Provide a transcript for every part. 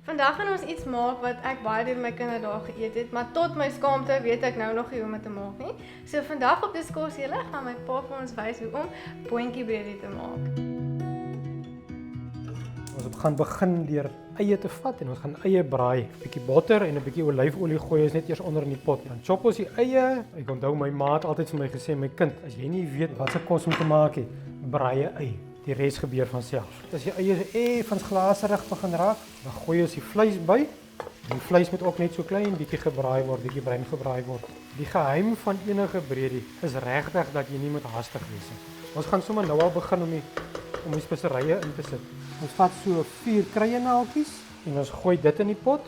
Vandag gaan ons iets maak wat ek baie deur my kinderdae geëet het, maar tot my skaamte weet ek nou nog nie hoe om dit te maak nie. So vandag op diskussie gaan my pa vir ons wys hoe om boontjiebreedie te maak. Ons gaan begin deur eie te vat en ons gaan eie braai. 'n Bietjie botter en 'n bietjie olyfolie gooi ons net eers onder in die pot. Dan chop ons die eie. Ek onthou my ma het altyd vir my gesê, my kind, as jy nie weet wat se kos om te maak nie, braai 'n ei. Die res gebeur van self. As die eie effens glaserig begin raak, dan gooi ons die vleis by. Die vleis moet ook net so klein bietjie gebraai word, bietjie bruin gebraai word. Die geheim van enige breedie is regtig dat jy nie moet haastig wees nie. Ons gaan sommer nou al begin om die speserye in te sit. Ons vat so 4 kruienaaltjies en ons gooi dit in die pot.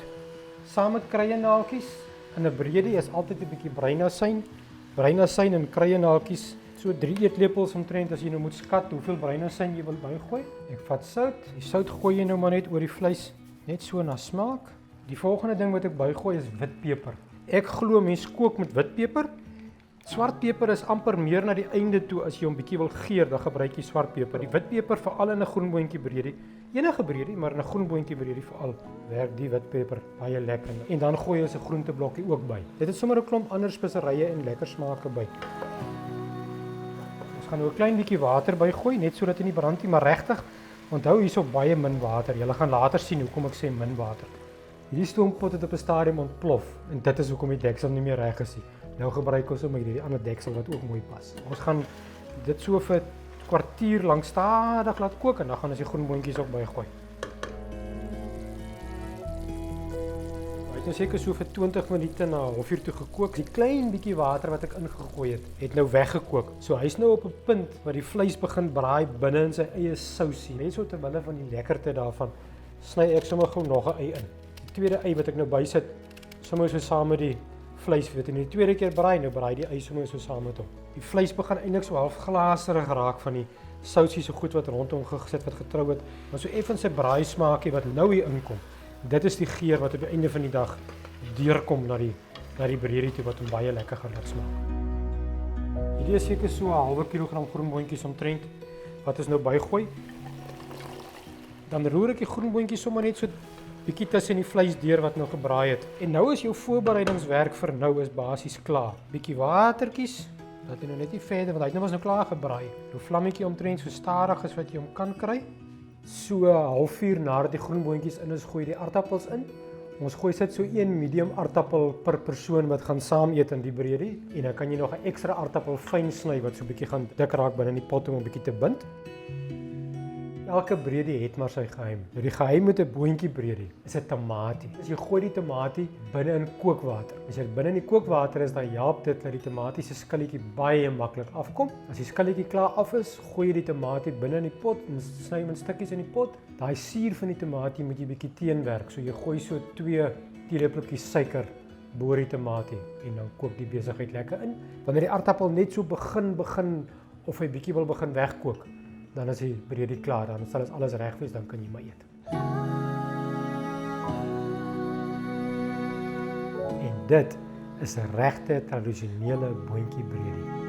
Saam met kruienaaltjies in 'n breedie is altyd 'n bietjie bruinasyn en kruienaaltjies. So 3 eetlepels omtrent as jy nou moet skat hoeveel bruinasyn jy wil bygooi. Ek vat sout. Die sout gooi jy nou maar net oor die vleis, net so na smaak. Die volgende ding wat ek bygooi is witpeper. Ek glo mense kook met witpeper. Swartpeper is amper meer na die einde toe as jy hom bietjie wil geur, dan gebruik jy swartpeper. Die witpeper veral in 'n groenboontjiebreedie, enige breedie, maar in 'n groenboontjiebreedie veral, werk die witpeper baie lekker. En dan gooi ons 'n groenteblokkie ook by. Dit het sommer 'n klomp ander speserye en lekker smake by. Ons gaan nou 'n klein bietjie water bygooi, net sodat hy nie brand nie, maar regtig, onthou hierso baie min water. Julle gaan later sien hoekom ek sê min water. Hierdie stoompot het op 'n stadium ontplof en dit is hoekom die deksel nie meer reg is nie. Nou gebruik ons sommer hierdie ander deksel wat ook mooi pas. Ons gaan dit so vir 'n kwartier lank stadig laat kook en dan gaan ons die groenboontjies ook bygooi. Hy het nou seker so vir 20 minute na 'n halfuur toe gekook. Die klein bietjie water wat ek ingegooi het nou weggekook. So hy's nou op 'n punt waar die vleis begin braai binne in sy eie sousie. Net so ter wille van die lekkerte daarvan, sny ek sommer gou nog 'n ei in. Die tweede ei wat ek nou bysit, sommer so saam met die vleis, weet jy, die tweede keer braai die ei sommer so saam met hom. Die vleis begin eintlik so half glaserig raak van die sousie so goed wat rondom gesit wat getrou het, maar so effens 'n braai smaakie wat nou hier inkom. Dit is die geur wat op die einde van die dag deurkom na die breedie toe wat hom baie lekker gaan laat smaak. Hierdie is seker so 'n halwe kilogram groenboontjies omtrent wat ons nou bygooi. Dan roer ek die groenboontjies sommer net so bietjie tussen die vleis deur wat nou gebraai het. En nou is jou voorbereidingswerk vir nou is basies klaar. Bietjie watertjies, dat jy nou net nie verder want hy het nou was nou klaar gebraai. Jou vlammetjie omtrent so stadig as wat jy hom kan kry. So 'n halfuur nadat die groenboontjies in is, gooi die aardappels in. Ons gooi sit so 1 medium aardappel per persoon wat gaan saam eet in die breedie en dan kan jy nog 'n ekstra aardappel fyn sny wat so 'n bietjie gaan dik raak binne in die pot om 'n bietjie te bind. Elke breedie het maar sy geheim. Nou die geheim met 'n boontjiebreedie is 'n tamatie. As jy gooi die tamatie binne in kookwater. As jy binne in die kookwater is, dan help dit dat die tamatie se skilletjie baie maklik afkom. As die skilletjie klaar af is, gooi jy die tamatie binne in die pot en sny hom in stukkies in die pot. Daai suur van die tamatie moet jy bietjie teenwerk. So jy gooi so 2 teelepeltjies suiker bo die tamatie en dan kook die besigheid lekker in. Wanneer die aardappel net so begin of hy bietjie wil begin wegkook, dan is die breedie klaar, dan sal alles reg wees, dan kan jy maar eet. En dit is 'n regte tradisionele boontjiebreedie.